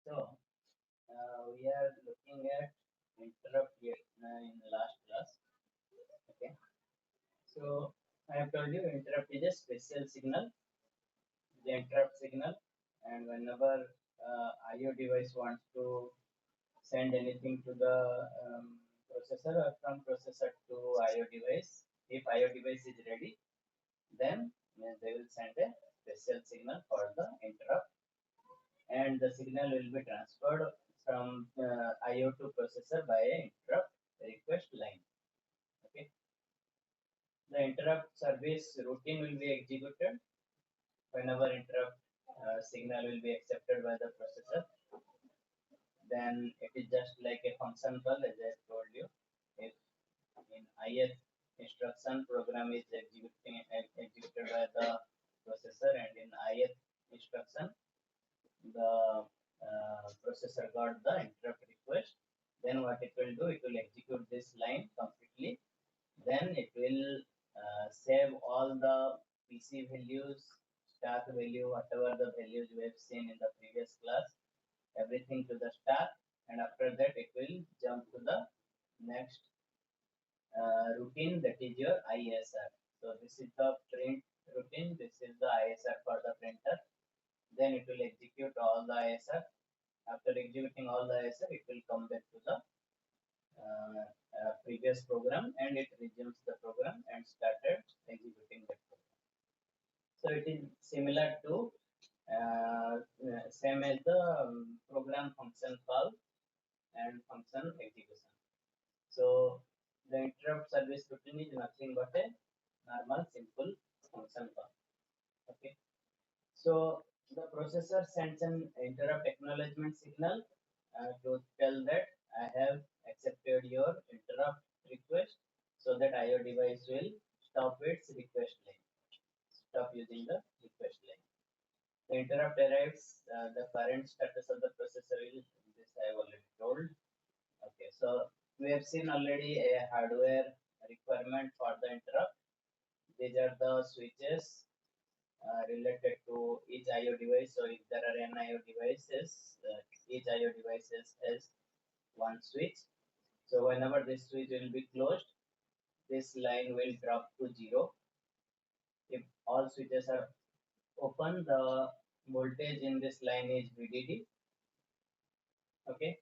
So we are looking at interrupt yet in the last class. Okay. So I have told you interrupt is a special signal, the interrupt signal, and whenever IO device wants to send anything to the processor or from processor to IO device, if IO device is ready, then they will send a special signal called the interrupt, and the signal will be transferred from IO to processor by a interrupt request line. Okay, the interrupt service routine will be executed whenever interrupt signal will be accepted by the processor. Then it is just like a function call, as I told you. If in ith instruction program is executed by the processor, and in ith instruction the processor got the interrupt request, then what it will do, it will execute this line completely. Then it will save all the PC values, stack value, whatever the values we have seen in the previous class, everything to the stack, and after that it will jump to the next routine, that is your ISR. So this is the print routine, this is the ISR for the printer. Then it will execute all the ISR. After executing all the ISR, it will come back to the previous program, and it resumes the program and started executing that program. So it is similar to same as the program function call and function execution. So the interrupt service routine is nothing but a normal simple function call. Okay. So the processor sends an interrupt acknowledgement signal to tell that I have accepted your interrupt request, so that IO device will stop its request line, stop using the request line. The interrupt arrives, the current status of the processor is this I have already told. Okay, so we have seen already a hardware requirement for the interrupt. These are the switches related to each IO device. So if there are n IO devices, each IO devices has one switch. So whenever this switch will be closed, this line will drop to 0. If all switches are open, the voltage in this line is VDD. Okay.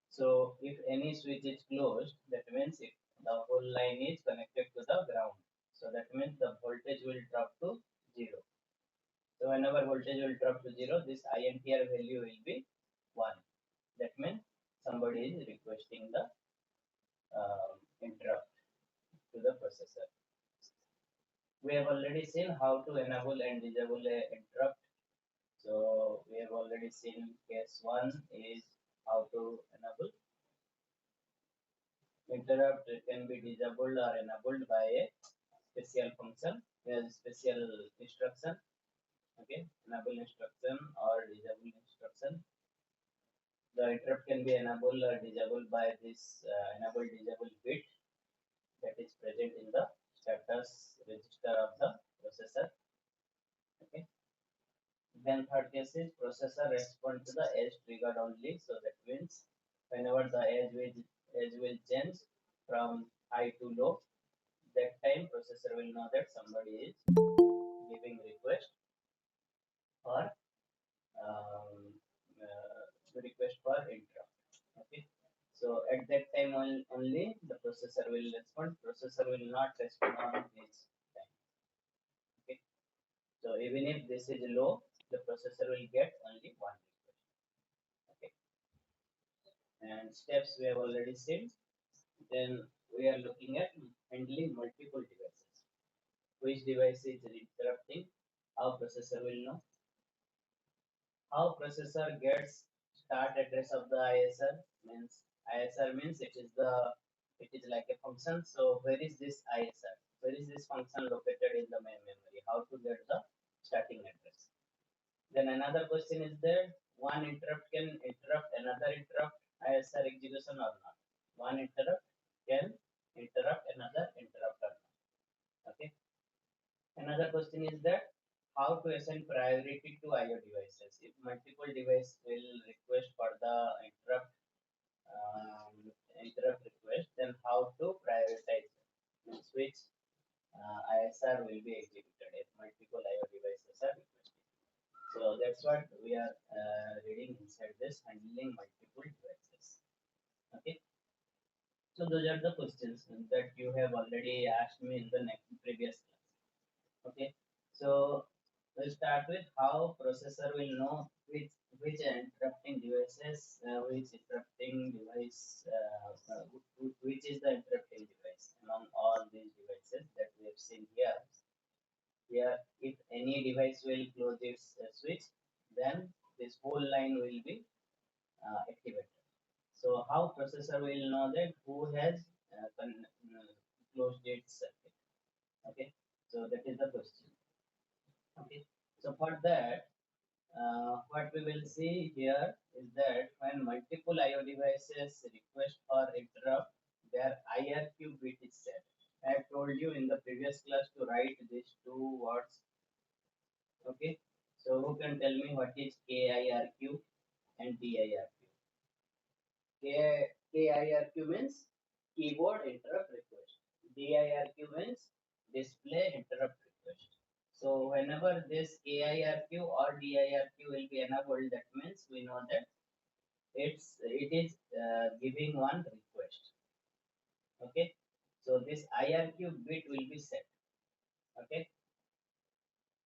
So if any switch is closed, that means if the whole line is connected to the ground. So that means the voltage will drop to 0. So whenever voltage will drop to 0, this INTR value will be 1. That means somebody is requesting the interrupt to the processor. We have already seen how to enable and disable a interrupt. So we have already seen case 1 is how to enable. Interrupt can be disabled or enabled by a special function, a special instruction. Okay, enable instruction or disable instruction. The interrupt can be enabled or disabled by this enable disable bit that is present in the status register of the processor. Okay. Then third case is processor respond to the edge triggered only. So that means whenever the edge will change from high to low, that time processor will know that somebody is giving request for request for interrupt. Okay. So at that time only the processor will respond. Processor will not respond on this time. Okay. So even if this is low, the processor will get only one request. Okay. And steps we have already seen. Then we are looking at handling multiple devices. Which device is interrupting? How processor will know? How processor gets start address of the ISR? Means ISR means it is like a function. So where is this ISR? Where is this function located in the main memory? How to get the starting address? Then another question is there, one interrupt can interrupt another interrupt ISR execution or not? One interrupt can interrupt another interrupt or not? Okay. Another question is that how to assign priority to IO devices. If multiple devices will request for the um, interrupt request, then how to prioritize means which ISR will be executed if multiple IO devices are requested. So that's what we are reading inside this handling multiple devices. Okay. So those are the questions that you have already asked me in the next previous class. Okay. So we'll start with how processor will know which interrupting devices, which interrupting device, which is the interrupting device among all these devices that we have seen here. Here, if any device will close its switch, then this whole line will be activated. So how processor will know that who has closed its circuit? Okay, so that is the question. Okay, so for that, what we will see here is that when multiple IO devices request for interrupt, their IRQ bit is set. I have told you in the previous class to write these two words. Okay, so who can tell me what is KIRQ and DIRQ? KIRQ means keyboard interrupt request. DIRQ means display interrupt request. So whenever this KIRQ or DIRQ will be enabled, that means we know that it is giving one request. Okay. So this IRQ bit will be set. Okay.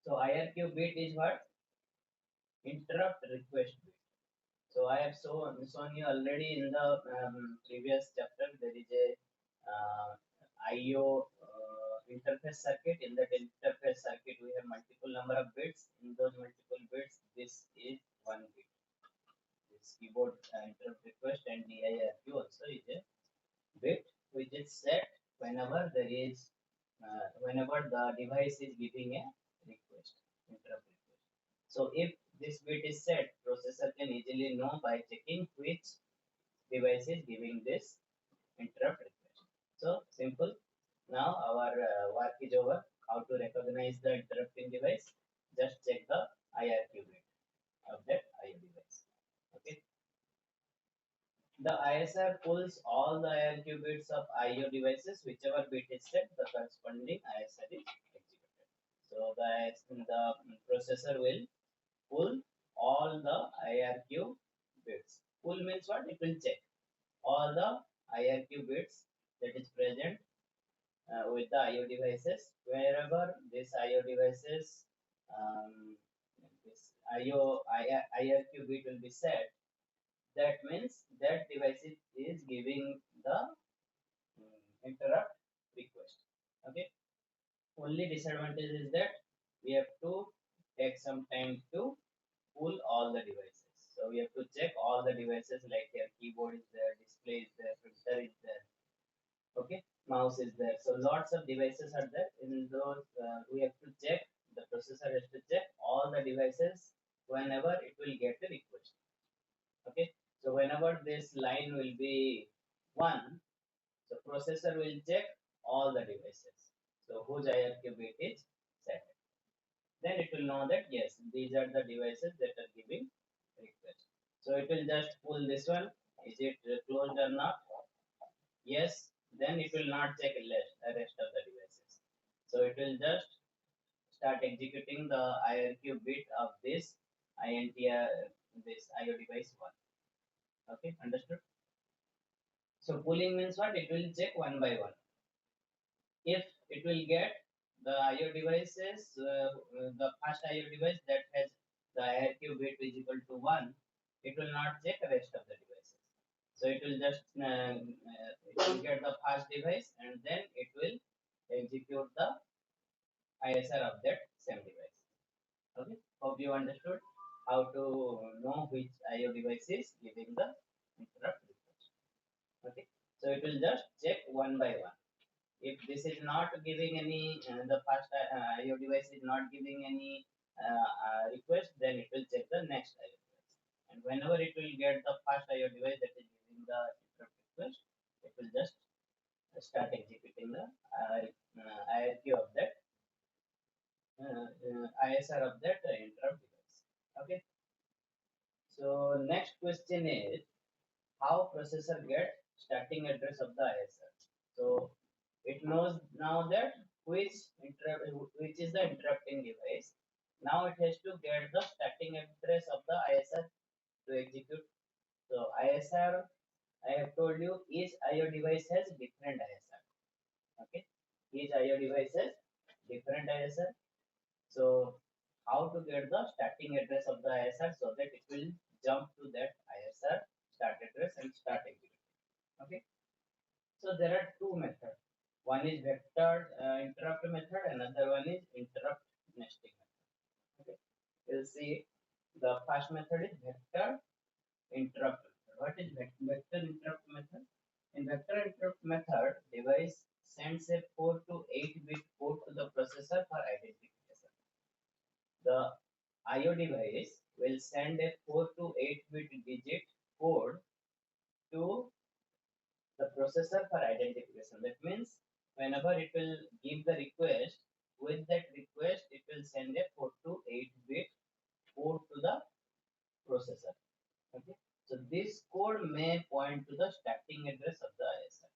So IRQ bit is what? Interrupt request bit. So I have shown you already in the previous chapter. There is a IO interface circuit. In that interface circuit, we have multiple number of bits. In those multiple bits, this is one bit. This keyboard interrupt request and DIRQ also is a bit which is set whenever there is whenever the device is giving a request interrupt request. So if this bit is set, processor can easily know by checking which device is giving this interrupt request. So simple. Now our work is over. How to recognize the interrupting device? Just check the IRQ bit of that IO device. Okay. The ISR pulls all the IRQ bits of IO devices. Whichever bit is set, the corresponding ISR is executed. So the processor will pull all the IRQ bits. Pull means what? It will check all the IRQ bits that is present with the IO devices. Wherever this IO devices, this IRQ bit will be set, that means that device is giving the interrupt request. Okay. Only disadvantage is that we have to take some time to pull all the devices. So we have to check all the devices like your keyboard is there, display is there, printer is there. Okay, mouse is there. So lots of devices are there. In those, we have to check. The processor has to check all the devices whenever it will get a request. Okay, so whenever this line will be one, so processor will check all the devices. So whose IRQ bit is set. Then it will know that yes, these are the devices that are giving request. So it will just pull this one. Is it closed or not? Yes. Then it will not check the rest of the devices. So it will just start executing the IRQ bit of this this IO device one. Okay, understood? So pulling means what? It will check one by one. If it will get the IO devices, the first IO device that has the IRQ bit is equal to 1, it will not check the rest of the devices. So it will just it will get the first device and then it will execute the ISR of that same device. Okay, hope you understood how to know which IO device is giving the interrupt request. Okay, so it will just check one by one. If this is not giving any, the first IO device is not giving any request, then it will check the next IO device. And whenever it will get the first IO device that is giving the interrupt request, it will just start executing the IRQ of that ISR of that interrupt device. Okay. So next question is how processor get starting address of the ISR. So it knows now that which is the interrupting device. Now it has to get the starting address of the ISR to execute. So ISR, I have told you each IO device has different ISR. Okay, each IO device has different ISR. So how to get the starting address of the ISR so that it will jump to that ISR start address and start executing. Okay. So there are two methods. One is vector interrupt method, another one is interrupt nesting method. Okay. We'll see the first method is vector interrupt method. What is vector interrupt method? In vector interrupt method, device sends a 4 to 8 bit code to the processor for identification. The IO device will send a 4 to 8 bit digit code to the processor for identification. That means whenever it will give the request, with that request, it will send a 4 to 8 bit code to the processor. Okay. So this code may point to the starting address of the ISR.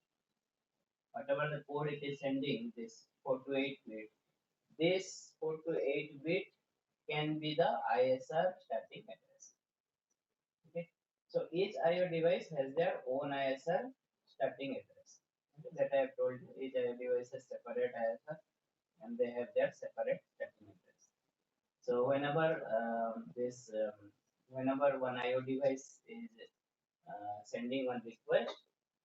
Whatever the code it is sending, this 4 to 8 bit, this 4 to 8 bit can be the ISR starting address. Okay. So each IO device has their own ISR starting address. Okay. That I have told you, each IO device has separate ISR and they have their separate starting address. So whenever one IO device is sending one request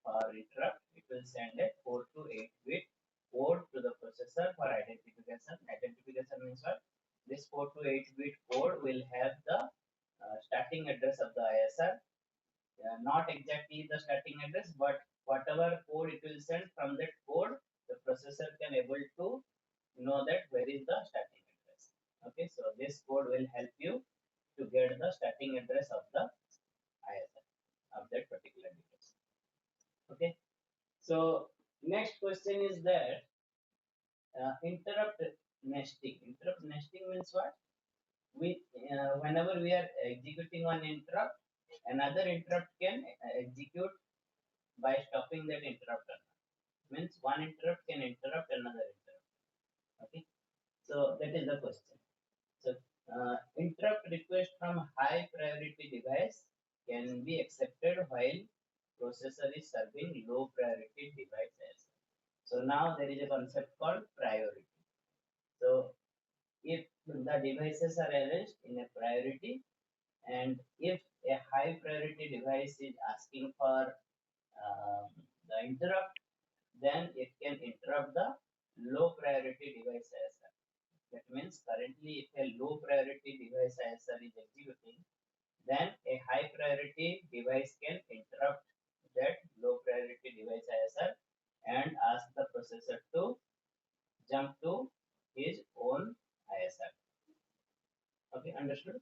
or interrupt, it will send a 4 to 8 bit code to the processor for identification. Identification means what? This 4 to 8 bit code will have the starting address of the ISR. Not exactly the starting address, but whatever code it will send, from that code, the processor can able to know that where is the starting address. Okay, so this code will help you to get the starting address of the ISR of that particular device. Okay, so next question is that interrupt nesting. Interrupt nesting means what? We whenever we are executing one interrupt, another interrupt can execute by stopping that interrupter. Means one interrupt can interrupt another interrupt. Okay, so that is the question. So interrupt request from high priority device can be accepted while processor is serving low priority devices. So now there is a concept called priority. So if the devices are arranged in a priority, and if a high priority device is asking for the interrupt, then it can interrupt the low priority device ISR. That means currently if a low priority device ISR is executing, then a high priority device can interrupt that low priority device ISR and ask the processor to jump to his own ISR. Okay, understood?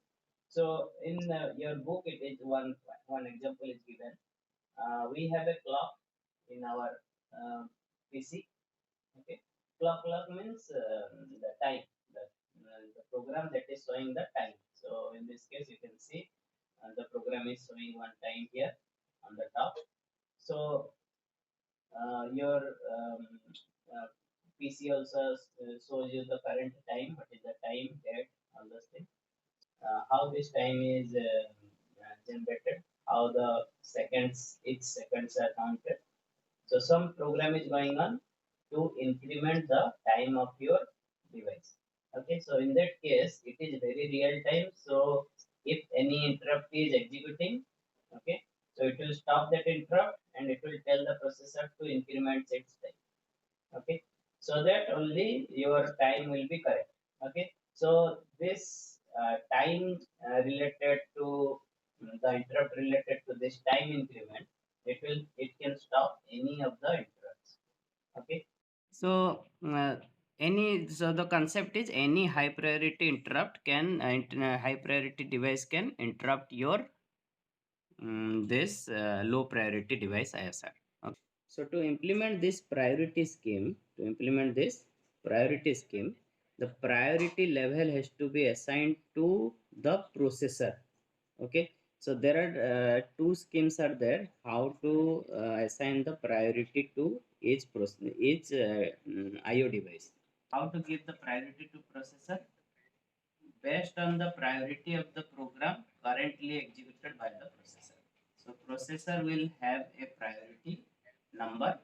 So in your book, it is one example is given. We have a clock in our PC. Okay, clock means the time, the program that is showing the time. So in this case, you can see the program is showing one time here on the top. So your PC also shows you the current time, what is the time, date, all those things. How this time is generated, how the seconds, each seconds are counted. So some program is going on to increment the time of your device. Okay, so in that case, it is very real time. So if any interrupt is executing, okay, so it will stop that interrupt and it will tell the processor to increment its time. Okay, so that only your time will be correct. Okay, so this time related to the interrupt related to this time increment, it can stop any of the interrupts. Okay, so the concept is any high priority interrupt can high priority device can interrupt your this low priority device ISR. Okay. So to implement this priority scheme, the priority level has to be assigned to the processor. Okay. So there are two schemes are there how to assign the priority to each IO device. How to give the priority to processor based on the priority of the program currently executed by the processor. So processor will have a priority number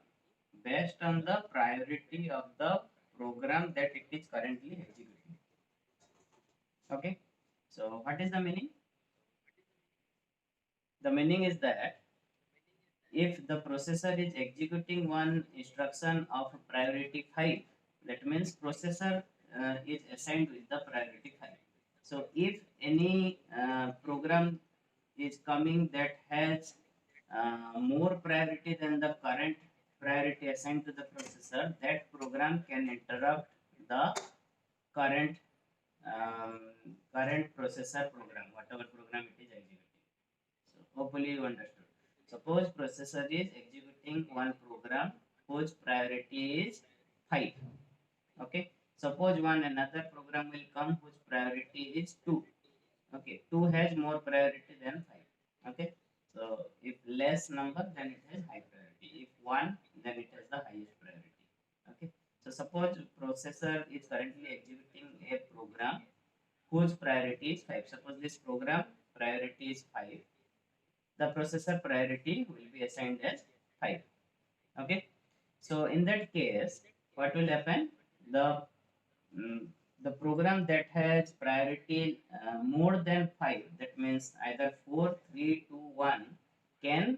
based on the priority of the program that it is currently executing. Okay. So what is the meaning? The meaning is that if the processor is executing one instruction of priority 5, that means processor is assigned with the priority 5. So if any program is coming that has more priority than the current priority assigned to the processor, that program can interrupt the current um, current processor program, whatever program it is executing. So hopefully you understood. Suppose processor is executing one program whose priority is 5. Okay. Suppose one another program will come whose priority is 2. Okay. 2 has more priority than 5. Okay. So if less number, then it has high priority. If 1, then it has the highest priority. Okay. So suppose processor is currently executing a program whose priority is 5. Suppose this program priority is 5. The processor priority will be assigned as 5. Okay. So in that case, what will happen? The mm, the program that has priority more than 5, that means either 4, 3, 2, 1, can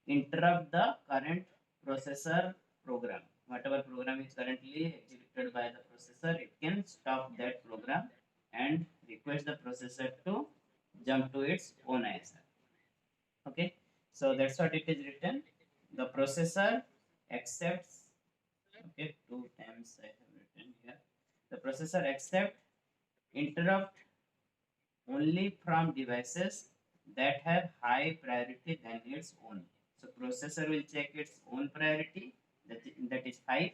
interrupt the current processor program. Whatever program is currently executed by the processor, it can stop that program and request the processor to jump to its own ISR. Okay, so that's what it is written. The processor accepts. Okay, two times I have written here. The processor accept interrupt only from devices that have high priority than its own. So processor will check its own priority, that is 5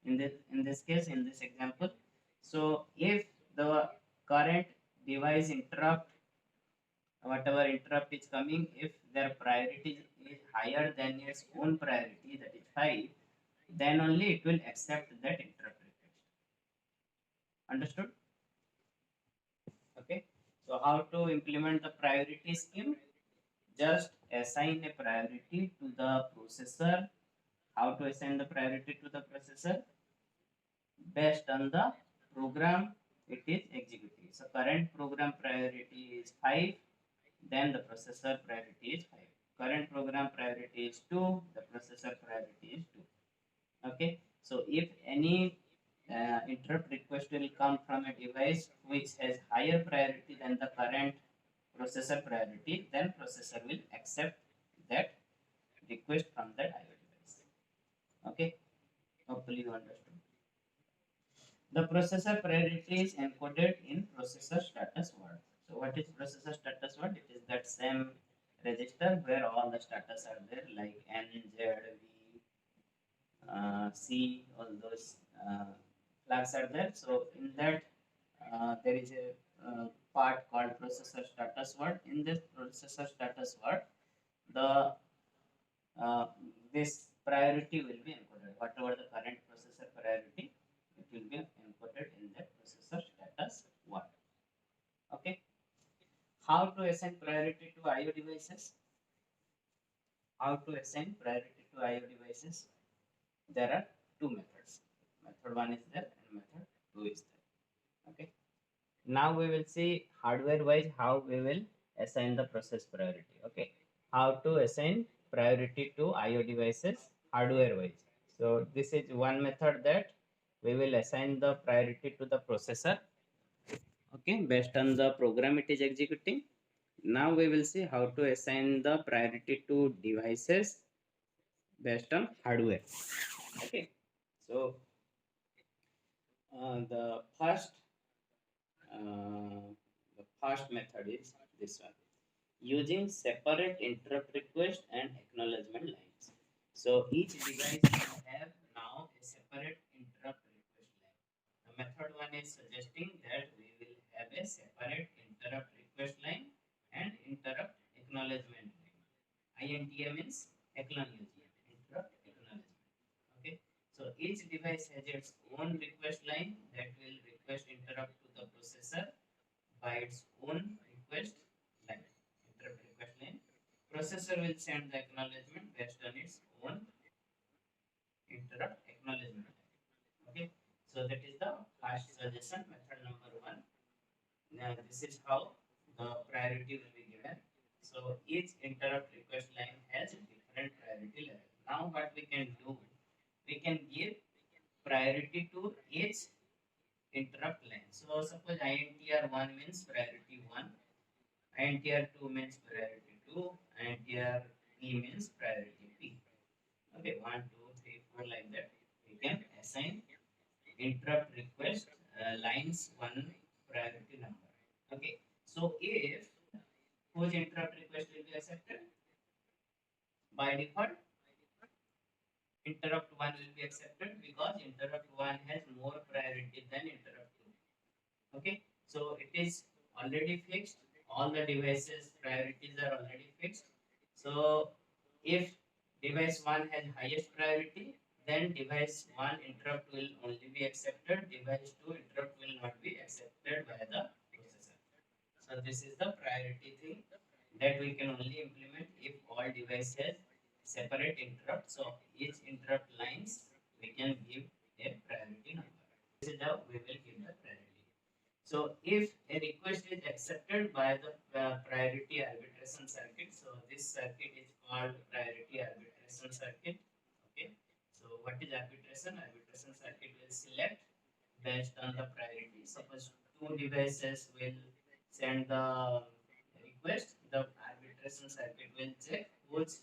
in this case, in this example. So if the current device interrupt, whatever interrupt is coming, if their priority is higher than its own priority, that is 5, then only it will accept that interrupt request. Understood? Okay. So how to implement the priority scheme? Just assign a priority to the processor. How to assign the priority to the processor? Based on the program it is executing. So current program priority is 5, then the processor priority is 5. Current program priority is 2, the processor priority is 2. Okay. So if any interrupt request will come from a device which has higher priority than the current processor priority, then processor will accept that request from that IO device. Okay, hopefully you understood. The processor priority is encoded in processor status word. So what is processor status word? It is that same register where all the status are there, like N, Z, V, C, all those flags are there. So in that there is a part called processor status word. In this processor status word, the uh, this priority will be encoded. Whatever the current processor priority, it will be encoded in that processor status word. Okay. How to assign priority to IO devices? How to assign priority to IO devices? There are two methods. Method 1 is there and method 2 is there. Okay. Now we will see hardware wise how we will assign the process priority. Okay. How to assign priority to IO devices hardware wise. So this is one method that we will assign the priority to the processor. Okay, based on the program it is executing. Now we will see how to assign the priority to devices based on hardware. Okay, so the first the first method is this one, using separate interrupt request and acknowledgement lines. So each device will have now a separate interrupt request line. The method one is suggesting that we will have a separate interrupt request line and interrupt acknowledgement line. INTA means acknowledgement, interrupt acknowledgement. Okay, so each device has its own request line that will request interrupt to the processor by its own request line, interrupt request line. Processor will send the acknowledgement based on its own interrupt acknowledgement line. Okay, so that is the fast suggestion method number one. Now this is how the priority will be given. So each interrupt request line has different priority level. Now what we can do, we can give priority to each interrupt line. So suppose INTR 1 means priority 1, INTR 2 means priority 2, INTR P means priority P. Okay, 1, 2, 3, 4 like that. We can assign interrupt request lines one priority number. Okay, so if whose interrupt request will be accepted, by default interrupt one will be accepted because interrupt one has more priority than interrupt two. Okay, so it is already fixed, all the devices priorities are already fixed. So if device 1 has highest priority, then device 1 interrupt will only be accepted, device 2 interrupt will not be accepted by the processor. So this is the priority thing that we can only implement if all devices separate interrupt. So each interrupt lines we can give a priority number. This is how we will give the priority. So if a request is accepted by the priority arbitration circuit, so this circuit is called priority arbitration circuit. Okay. So what is arbitration? Arbitration circuit will select based on the priority. Suppose two devices will send the request, the arbitration circuit will check which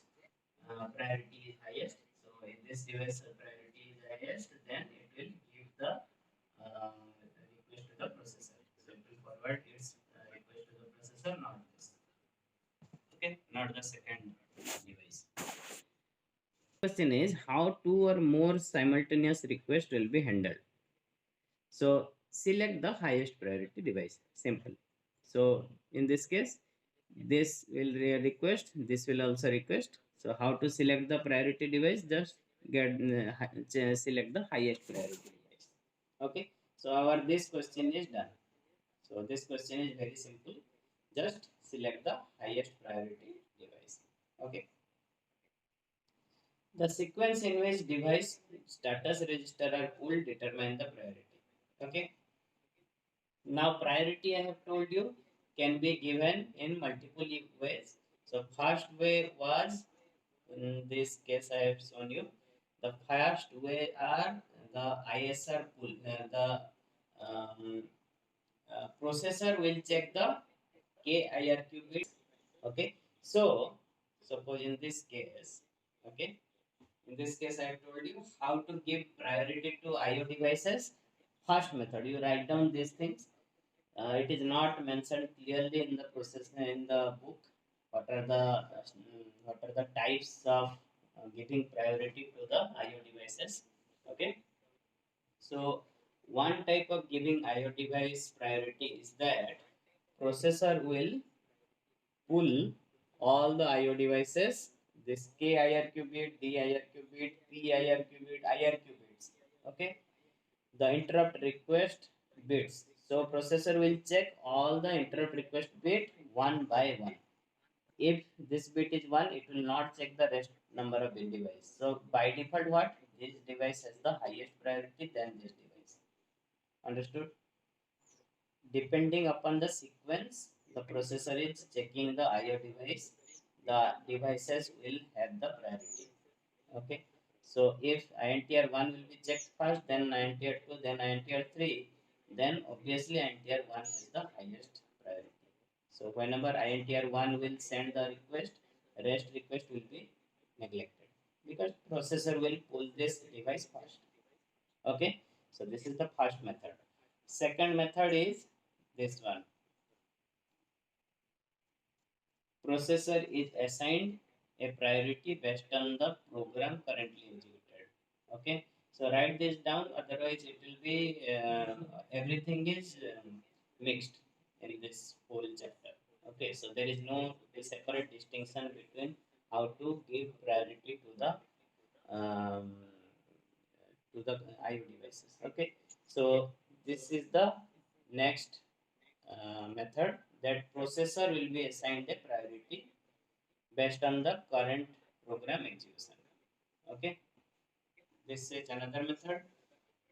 priority is highest. So if this device priority is highest, then it will give the request to the processor. So it will forward its request to the processor, not this. Okay, not the second device. Question is how two or more simultaneous requests will be handled. So select the highest priority device. Simple. So in this case, this will request, this will also request. So how to select the priority device? Just get select the highest priority device. Okay. So our this question is done. So this question is very simple. Just select the highest priority device. Okay. The sequence in which device status register are pulled determine the priority. Okay. Now priority I have told you can be given in multiple ways. So first way was, in this case I have shown you, the first way are the ISR pull, the um, processor will check the KIRQ bits. Okay, so suppose in this case, okay, in this case I have told you how to give priority to IO devices. First method, you write down these things. It is not mentioned clearly in the process in the book. What are the types of giving priority to the IO devices? Okay, so one type of giving IO device priority is that processor will pull all the IO devices, this KIRQ bit, DIRQ bit, PIRQ bit, IRQ bits. Okay, the interrupt request bits. So processor will check all the interrupt request bit one by one. If this bit is 1, it will not check the rest number of bit device. So by default what? This device has the highest priority than this device. Understood? Depending upon the sequence, the processor is checking the IO device. The devices will have the priority. Okay. So if INTR 1 will be checked first, then INTR 2, then INTR 3, then obviously INTR 1 has the highest priority. So whenever INTR 1 will send the request, rest request will be neglected because processor will pull this device first. Okay. So this is the first method. Second method is this one. Processor is assigned a priority based on the program currently executed. Okay, so write this down, otherwise it will be everything is mixed in this whole chapter. Okay, so there is no separate distinction between how to give priority um, to the IO devices. Okay, so this is the next method, that processor will be assigned a priority based on the current program execution. Okay, this is another method.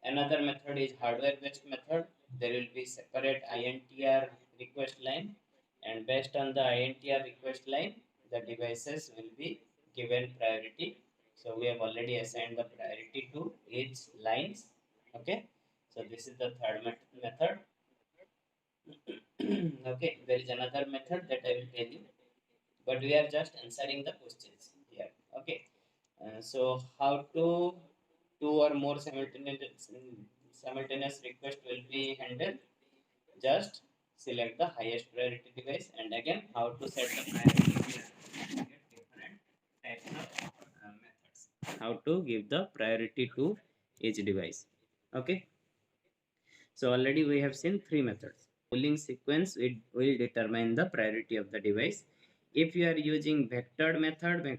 Another method is hardware based method. There will be separate INTR request line, and based on the INTR request line, the devices will be given priority. So we have already assigned the priority to each lines. Okay, so this is the third method. Okay, there is another method that I will tell you, but we are just answering the questions here. Okay, so how to two or more simultaneous request will be handled. Just select the highest priority device, and again how to set the priority here. Different types of methods. How to give the priority to each device. Okay. So already we have seen three methods. Polling sequence will determine the priority of the device. If you are using vectored method,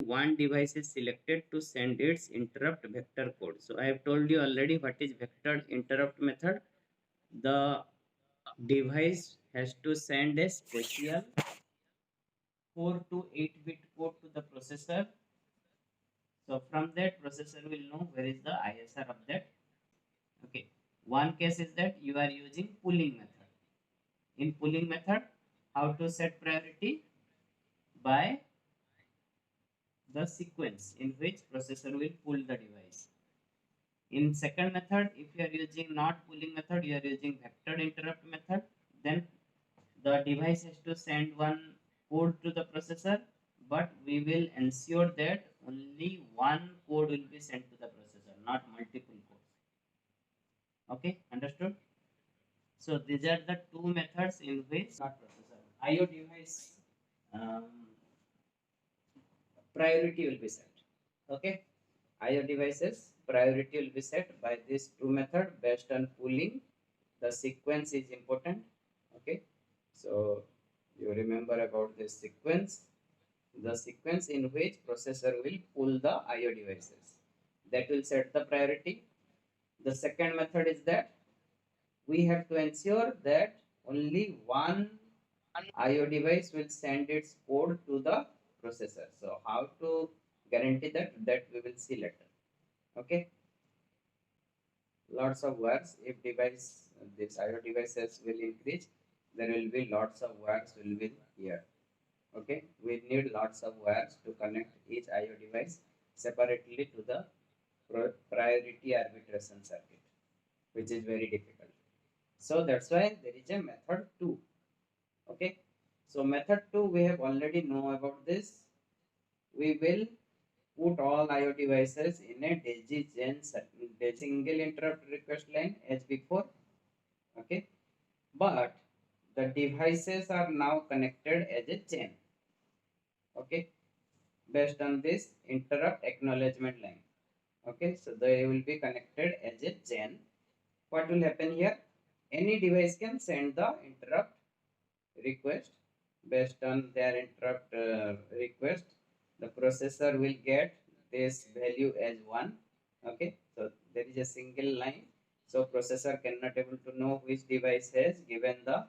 one device is selected to send its interrupt vector code. So I have told you already what is vectored interrupt method. The device has to send a special 4 to 8 bit code to the processor. So from that, processor will know where is the ISR of that. Okay. One case is that you are using pooling method. In pooling method, how to set priority? By the sequence in which processor will pull the device. In second method, if you are using not pooling method, you are using vectored interrupt method, then the device has to send one code to the processor, but we will ensure that only one code will be sent to the processor, not multiple codes. Okay, understood? So these are the two methods in which not processor IO device um, priority will be set. Okay, IO devices priority will be set by this two method based on pooling. The sequence is important. Okay, so you remember about this sequence, the sequence in which processor will pull the IO devices, that will set the priority. The second method is that we have to ensure that only one IO device will send its code to the processor. So how to guarantee that? That we will see later. Okay. Lots of works. If this IO devices will increase, there will be lots of works will be here. Okay. We need lots of wires to connect each IO device separately to the priority arbitration circuit, which is very difficult. So that's why there is a method 2. Okay. So method 2 we have already know about this. We will put all IO devices in a DigiGen single interrupt request line as before. Okay. But the devices are now connected as a chain. Okay. Based on this interrupt acknowledgement line. Okay. So they will be connected as a chain. What will happen here? Any device can send the interrupt request. Based on their interrupt request, the processor will get this value as 1. Okay, so there is a single line, so processor cannot able to know which device has given the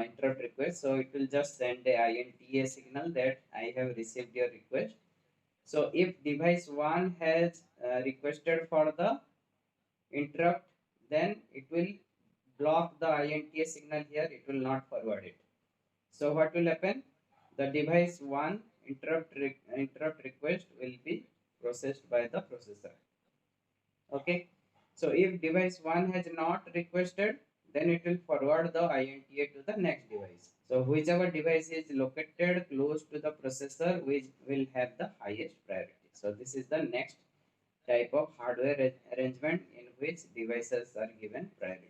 interrupt request, so it will just send a INTA signal that I have received your request. So if device 1 has requested for the interrupt, then it will block the INTA signal here, it will not forward it. So what will happen? The device 1 interrupt request will be processed by the processor. Okay. So if device 1 has not requested, then it will forward the INTA to the next device. So whichever device is located close to the processor, which will have the highest priority. So this is the next type of hardware arrangement in which devices are given priority.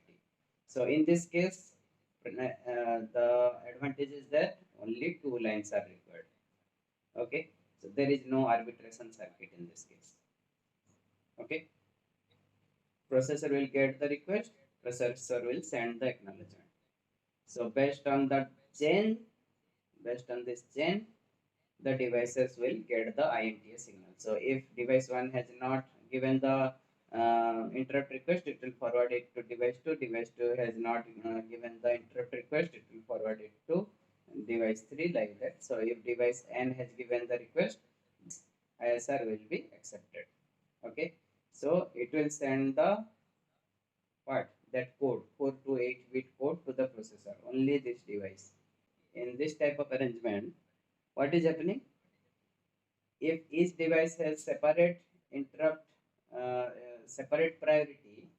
So in this case, the advantage is that only two lines are required. Okay, so there is no arbitration circuit in this case. Okay, processor will get the request, processor will send the acknowledgement. So based on the chain based on this chain, the devices will get the INTA signal. So if device 1 has not given the interrupt request, it will forward it to device 2. Device 2 has not given the interrupt request, it will forward it to device 3, like that. So if device N has given the request, ISR will be accepted. Okay, so it will send the what, that code, 4 to 8 bit code to the processor, only this device. In this type of arrangement, what is happening? If each device has separate interrupt, separate priority,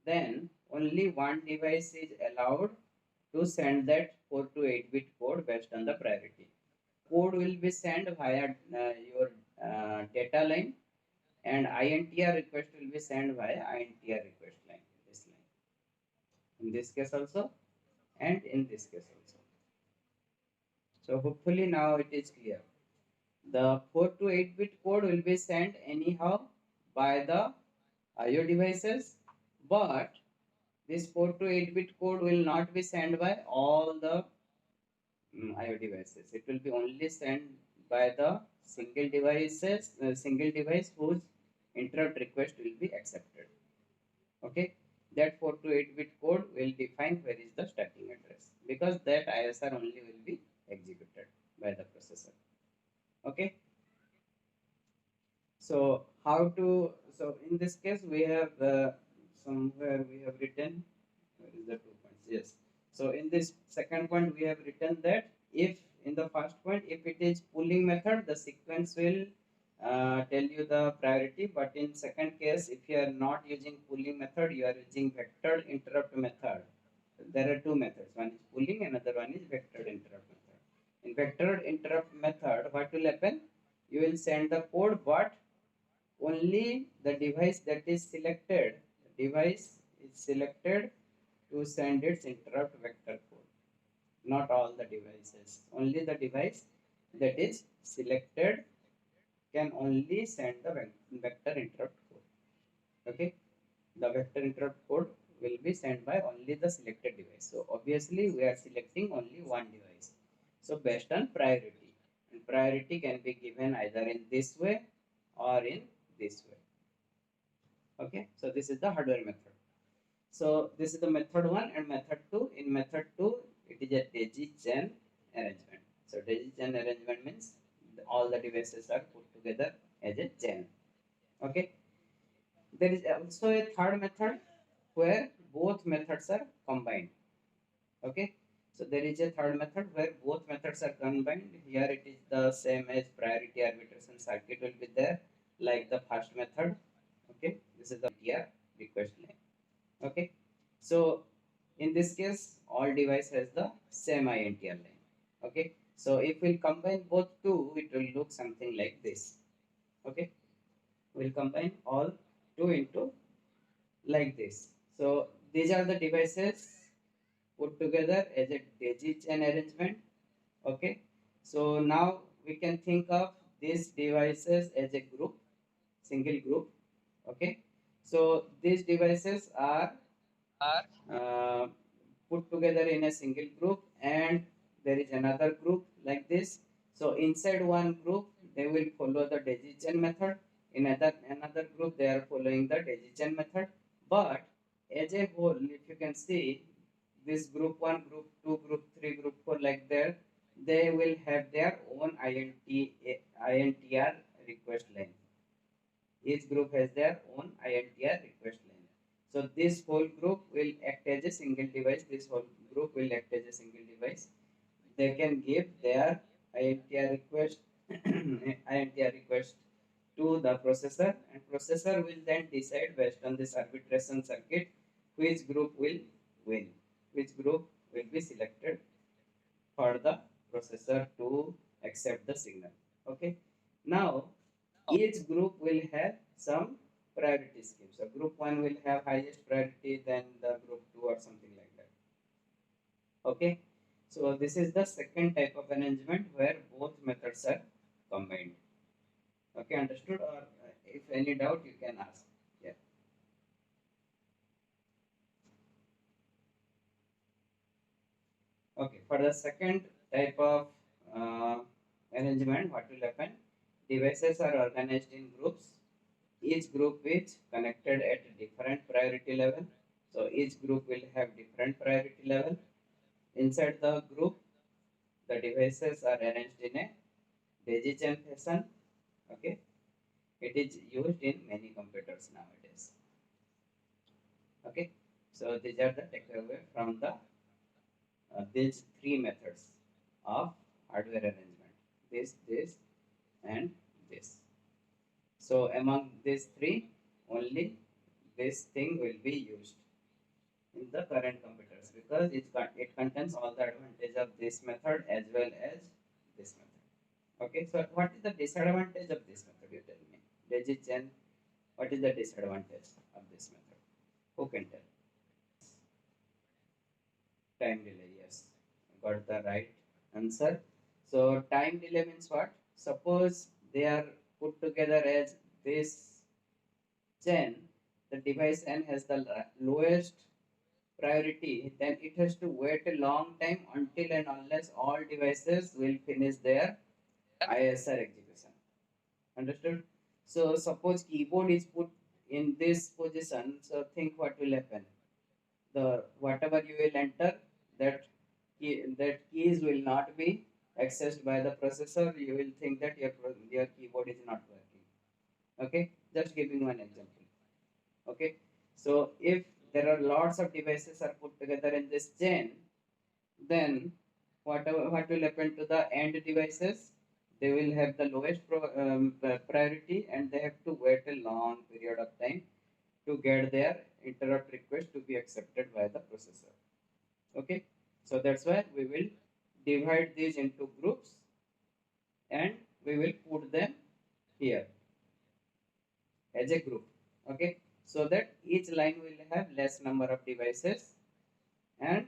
then only one device is allowed to send that 4 to 8 bit code based on the priority. Code will be sent via your data line, and INTR request will be sent via INTR request line, this line. In this case also, and in this case also. So hopefully now it is clear. The 4 to 8 bit code will be sent anyhow by the IO devices, but this 4 to 8 bit code will not be sent by all the IO devices. It will be only sent by the single device whose interrupt request will be accepted. Okay, that 4 to 8 bit code will define where is the stacking address, because that ISR only will be executed by the processor. Okay, so how to, so in this case we have somewhere we have written, where is the 2 points? Yes, so in this second point we have written that if in the first point, if it is pooling method, the sequence will tell you the priority, but in second case, if you are not using pooling method, you are using vectored interrupt method. There are two methods, one is pooling, another one is vectored interrupt method. In vectored interrupt method, what will happen? You will send the code, but only the device that is selected, to send its interrupt vector code, not all the devices. Only the device that is selected can only send the vector interrupt code. Okay, the vector interrupt code will be sent by only the selected device. So obviously we are selecting only one device. So based on priority, and priority can be given either in this way or in this way. Okay, so this is the hardware method. So this is the method 1 and method 2. In method 2, it is a daisy chain arrangement. So daisy chain arrangement means all the devices are put together as a chain. Okay, there is also a third method where both methods are combined. Okay, so there is a third method where both methods are combined. Here it is the same as priority arbitration circuit will be there, like the first method. Okay, this is the INTR request line. Okay, so in this case, all device has the same INTR line. Okay, so if we'll combine both two, it will look something like this. Okay, we'll combine all two into like this. So these are the devices put together as a daisy chain arrangement. Okay, so now we can think of these devices as a group, single group. Okay, so these devices are uh, put together in a single group, and there is another group like this. So inside one group they will follow the daisy chain method, in another group they are following the daisy chain method. But as a whole, if you can see, this group 1, group 2, group 3, group 4, like that, they will have their own INTR request line. Each group has their own INTR request line. So this whole group will act as a single device. This whole group will act as a single device. They can give their INTR request INTR request to the processor, and processor will then decide based on this arbitration circuit which group will win, which group will be selected for the processor to accept the signal. Okay, now each group will have some priority scheme. So group 1 will have highest priority, then the group 2 or something like that. Okay, so this is the second type of arrangement where both methods are combined. Okay, understood? Or if any doubt, you can ask. Yeah. Okay, for the second type of uh, arrangement, what will happen? Devices are organized in groups. Each group is connected at a different priority level. So each group will have different priority level. Inside the group, the devices are arranged in a daisy chain fashion. Okay, it is used in many computers nowadays. Okay, so these are the takeaway from the these three methods of hardware arrangement. This, and this. So among these three, only this thing will be used in the current computers because it contains all the advantage of this method as well as this method. Okay, so what is the disadvantage of this method? You tell me. Daisy chain, what is the disadvantage of this method? Who can tell? Time delay, yes. Got the right answer. So time delay means what? Suppose they are put together as this chain, the device N has the lowest priority, then it has to wait a long time until and unless all devices will finish their ISR execution. Understood? So suppose keyboard is put in this position, so think what will happen. The whatever you will enter, that keys will not be accessed by the processor. You will think that your keyboard is not working. Okay, just giving one example. Okay, so if there are lots of devices are put together in this chain, then what will happen to the end devices? They will have the lowest priority, and they have to wait a long period of time to get their interrupt request to be accepted by the processor. Okay, so that's why we will divide these into groups and we will put them here as a group. Okay, so that each line will have less number of devices and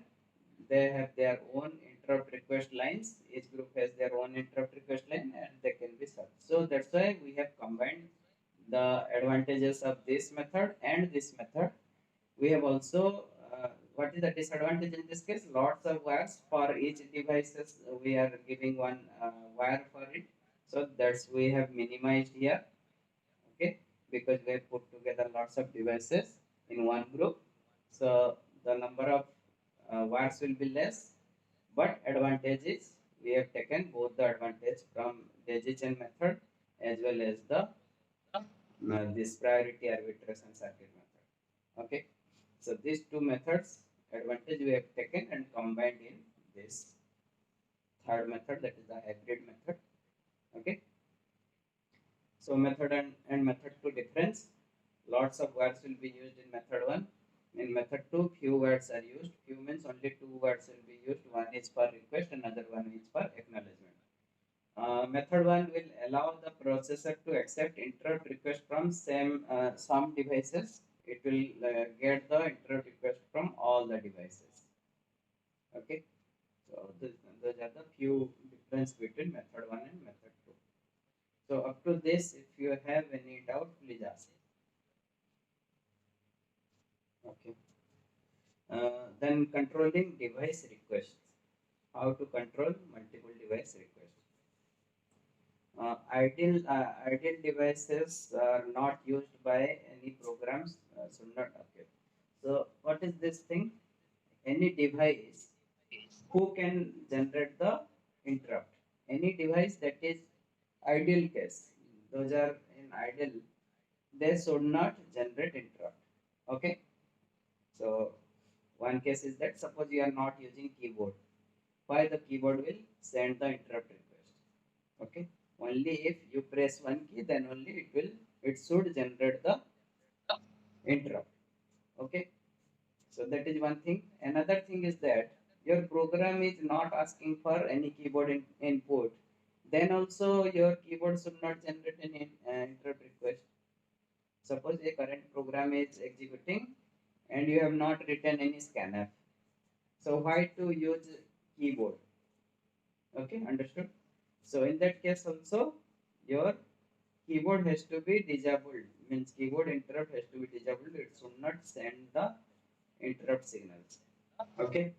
they have their own interrupt request lines. Each group has their own interrupt request line and they can be served. So that's why we have combined the advantages of this method and this method. We have also what is the disadvantage in this case? Lots of wires for each devices. We are giving one wire for it. So that's we have minimized here. Okay, because we have put together lots of devices in one group. So the number of wires will be less, but advantage is we have taken both the advantage from daisy chain method as well as the this priority arbitration circuit method. Okay, so these two methods advantage we have taken and combined in this third method, that is the hybrid method. Okay, so method and method 2 difference. Lots of words will be used in method 1. In method 2, few words are used. Few means only two words will be used. One is for request, another one is for acknowledgement. Method 1 will allow the processor to accept interrupt request from some devices. It will get the interrupt request from all the devices. Okay, so those are the few difference between method 1 and method 2. So up to this, if you have any doubt, please ask. Okay. Then controlling device requests. How to control multiple device requests. Ideal devices are not used by any programs. Should not okay. So what is this thing? Any device who can generate the interrupt. Any device that is ideal case. Those are in ideal. They should not generate interrupt. Okay. So one case is that suppose you are not using keyboard. Why the keyboard will send the interrupt request? Okay. Only if you press one key, then only it should generate the interrupt. Okay. So that is one thing. Another thing is that your program is not asking for any keyboard input. Then also your keyboard should not generate any interrupt request. Suppose a current program is executing and you have not written any scanf. So why to use keyboard? Okay, understood. So in that case also your keyboard has to be disabled. Means keyboard interrupt has to be disabled. It should not send the interrupt signals. Okay.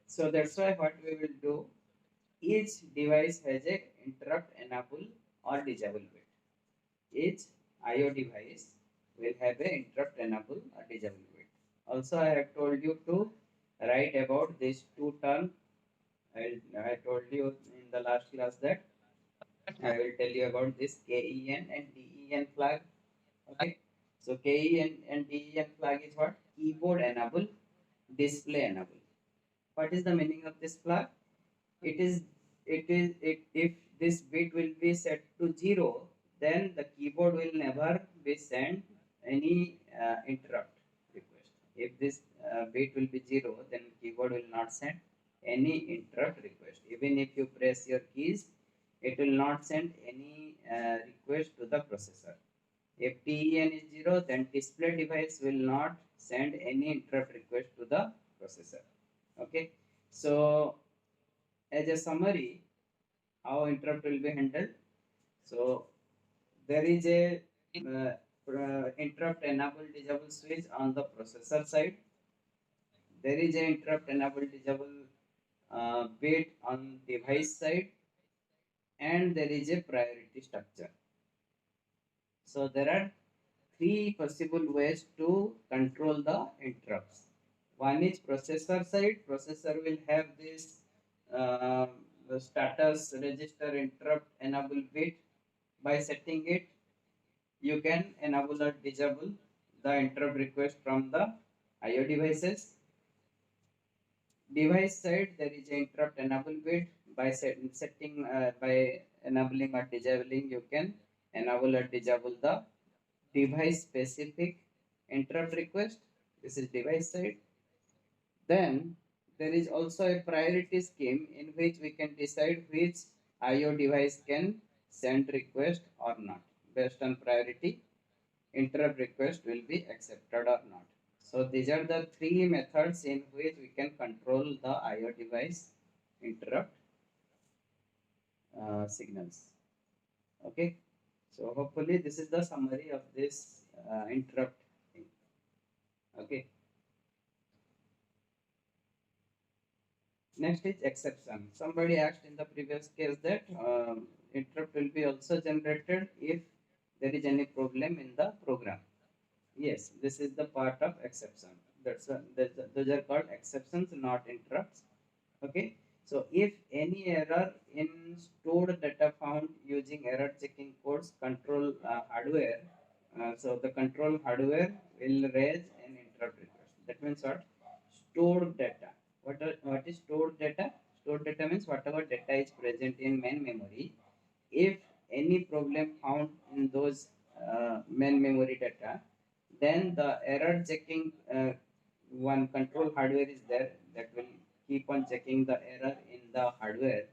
So that's why what we will do. Each device has a interrupt enable or disable bit. Each IO device will have a interrupt enable or disable bit. Also, I have told you to write about these two terms. I told you in the last class that I will tell you about this KEN and DEN flag. Okay. So KEN and DEN flag is what? Keyboard enable, display enable. What is the meaning of this flag? It is it if this bit will be set to 0, then the keyboard will never be sent any interrupt request. If this bit will be 0, then keyboard will not send any interrupt request. Even if you press your keys, it will not send any request to the processor. If TEN is 0, then display device will not send any interrupt request to the processor. Okay. So as a summary, how interrupt will be handled. So there is a interrupt enable disable switch on the processor side. There is a interrupt enable disable bit on device side, and there is a priority structure. So there are three possible ways to control the interrupts. One is processor side. Processor will have this the status register interrupt enable bit. By setting it, you can enable or disable the interrupt request from the IO devices. Device side, there is an interrupt enable bit. By setting by enabling or disabling, you can enable or disable the device specific interrupt request. This is device side. Then there is also a priority scheme in which we can decide which IO device can send request or not. Based on priority, interrupt request will be accepted or not. So these are the three methods in which we can control the IO device interrupt signals. Okay. So hopefully this is the summary of this interrupt thing. Okay. Next is exception. Somebody asked in the previous case that interrupt will be also generated if there is any problem in the program. Yes, this is the part of exception. Those are called exceptions, not interrupts. Okay. So if any error in stored data found using error checking codes control hardware, so the control hardware will raise an interrupt request. That means what? Stored data. What is stored data? Stored data means whatever data is present in main memory. If any problem found in those main memory data, then the error checking one control hardware is there that will keep on checking the error in the hardware.